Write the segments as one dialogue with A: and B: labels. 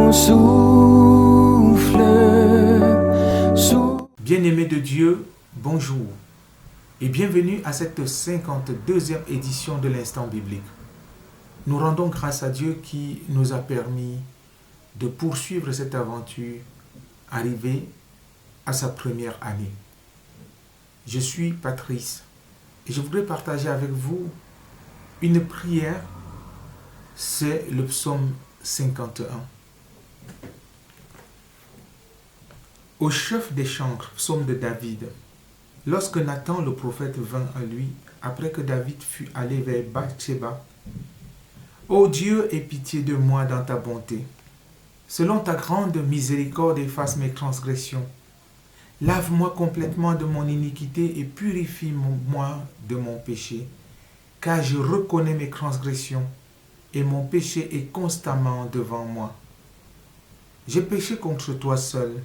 A: ton souffle.
B: Bien-aimés de Dieu, bonjour et bienvenue à cette 52e édition de l'Instant biblique. Nous rendons grâce à Dieu qui nous a permis de poursuivre cette aventure arrivée à sa première année. Je suis Patrice et je voudrais partager avec vous une prière, c'est le psaume 51. Au chef des chantres, psaume de David. Lorsque Nathan le prophète vint à lui, après que David fut allé vers Bathsheba, Ô Dieu, aie pitié de moi dans ta bonté. Selon ta grande miséricorde, efface mes transgressions. Lave-moi complètement de mon iniquité et purifie-moi de mon péché, car je reconnais mes transgressions et mon péché est constamment devant moi. J'ai péché contre toi seul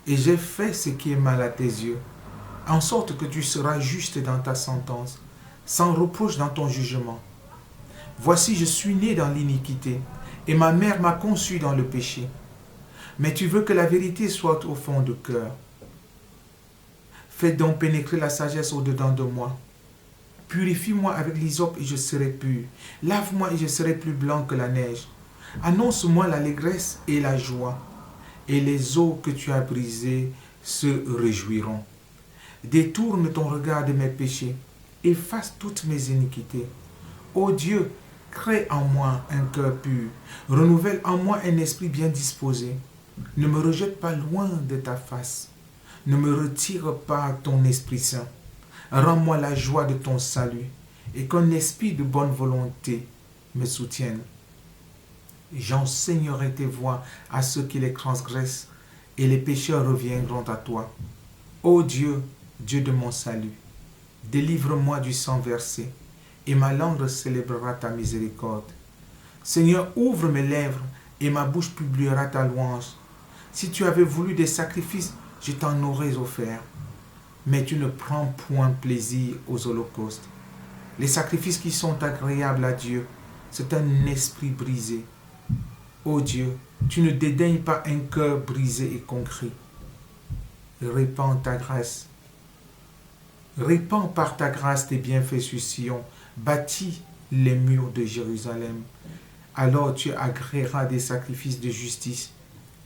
B: et j'ai fait ce qui est mal à tes yeux, en sorte que tu seras juste dans ta sentence, sans reproche dans ton jugement. Voici, je suis né dans l'iniquité, et ma mère m'a conçu dans le péché. Mais tu veux que la vérité soit au fond du cœur. Fais donc pénétrer la sagesse au-dedans de moi. Purifie-moi avec l'hysope et je serai pur. Lave-moi et je serai plus blanc que la neige. Annonce-moi l'allégresse et la joie, et les eaux que tu as brisées se réjouiront. Détourne ton regard de mes péchés, efface toutes mes iniquités. Ô Dieu, crée en moi un cœur pur, renouvelle en moi un esprit bien disposé. Ne me rejette pas loin de ta face, ne me retire pas ton Esprit Saint. Rends-moi la joie de ton salut et qu'un esprit de bonne volonté me soutienne. J'enseignerai tes voies à ceux qui les transgressent et les pécheurs reviendront à toi. Ô Dieu, Dieu de mon salut, délivre-moi du sang versé et ma langue célébrera ta miséricorde. Seigneur, ouvre mes lèvres et ma bouche publiera ta louange. Si tu avais voulu des sacrifices, je t'en aurais offert. Mais tu ne prends point plaisir aux holocaustes. Les sacrifices qui sont agréables à Dieu, c'est un esprit brisé. Ô Dieu, tu ne dédaignes pas un cœur brisé et contrit. Répands ta grâce. Répands par ta grâce tes bienfaits sur Sion. Bâtis les murs de Jérusalem. Alors tu agréeras des sacrifices de justice,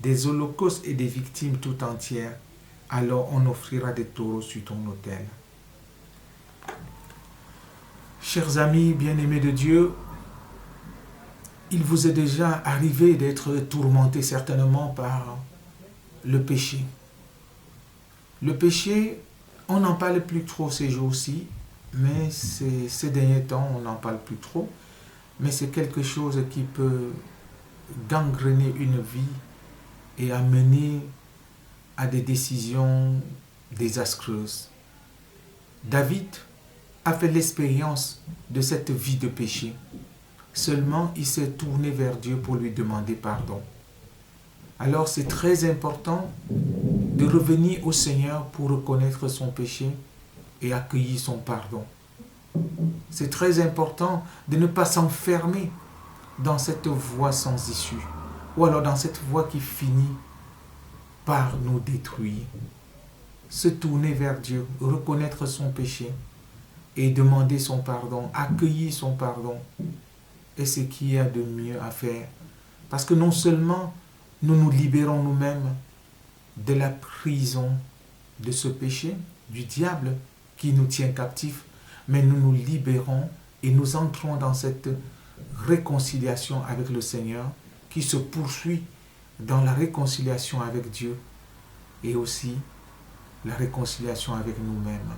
B: des holocaustes et des victimes tout entières. Alors on offrira des taureaux sur ton autel. Chers amis bien-aimés de Dieu, il vous est déjà arrivé d'être tourmentés certainement par le péché. Le péché, on n'en parle plus trop ces jours-ci, mais ces derniers temps, on n'en parle plus trop. Mais c'est quelque chose qui peut gangréner une vie et amener à des décisions désastreuses. David a fait l'expérience de cette vie de péché. Seulement, il s'est tourné vers Dieu pour lui demander pardon. Alors, c'est très important de revenir au Seigneur pour reconnaître son péché et accueillir son pardon. C'est très important de ne pas s'enfermer dans cette voie sans issue, ou alors dans cette voie qui finit par nous détruire. Se tourner vers Dieu, reconnaître son péché et demander son pardon, accueillir son pardon, est ce qu'il y a de mieux à faire. Parce que non seulement nous nous libérons nous-mêmes de la prison de ce péché, du diable qui nous tient captifs, mais nous nous libérons et nous entrons dans cette réconciliation avec le Seigneur qui se poursuit dans la réconciliation avec Dieu et aussi la réconciliation avec nous-mêmes.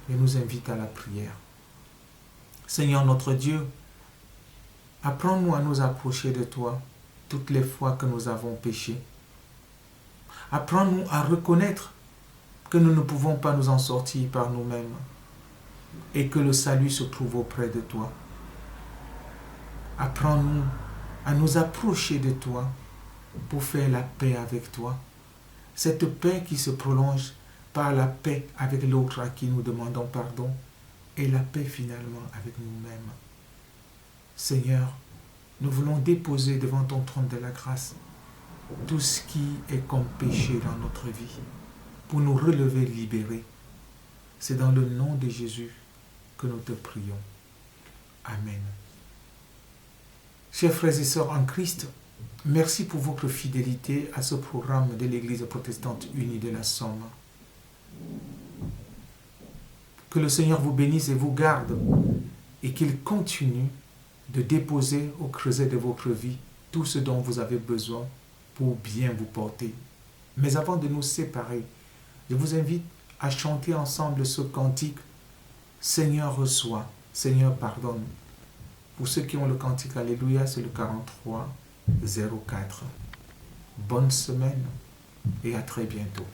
B: Et nous invite à la prière. Seigneur notre Dieu, apprends-nous à nous approcher de toi toutes les fois que nous avons péché. Apprends-nous à reconnaître que nous ne pouvons pas nous en sortir par nous-mêmes et que le salut se trouve auprès de toi. Apprends-nous à nous approcher de toi pour faire la paix avec toi. Cette paix qui se prolonge par la paix avec l'autre à qui nous demandons pardon et la paix finalement avec nous-mêmes. Seigneur, nous voulons déposer devant ton trône de la grâce tout ce qui est comme péché dans notre vie, pour nous relever libérés. C'est dans le nom de Jésus que nous te prions. Amen. Chers frères et sœurs en Christ, merci pour votre fidélité à ce programme de l'Église protestante unie de la Somme. Que le Seigneur vous bénisse et vous garde, et qu'il continue de déposer au creuset de votre vie tout ce dont vous avez besoin pour bien vous porter. Mais avant de nous séparer, je vous invite à chanter ensemble ce cantique « Seigneur reçois, Seigneur pardonne ». Pour ceux qui ont le cantique Alléluia, c'est le 43 04. Bonne semaine et à très bientôt.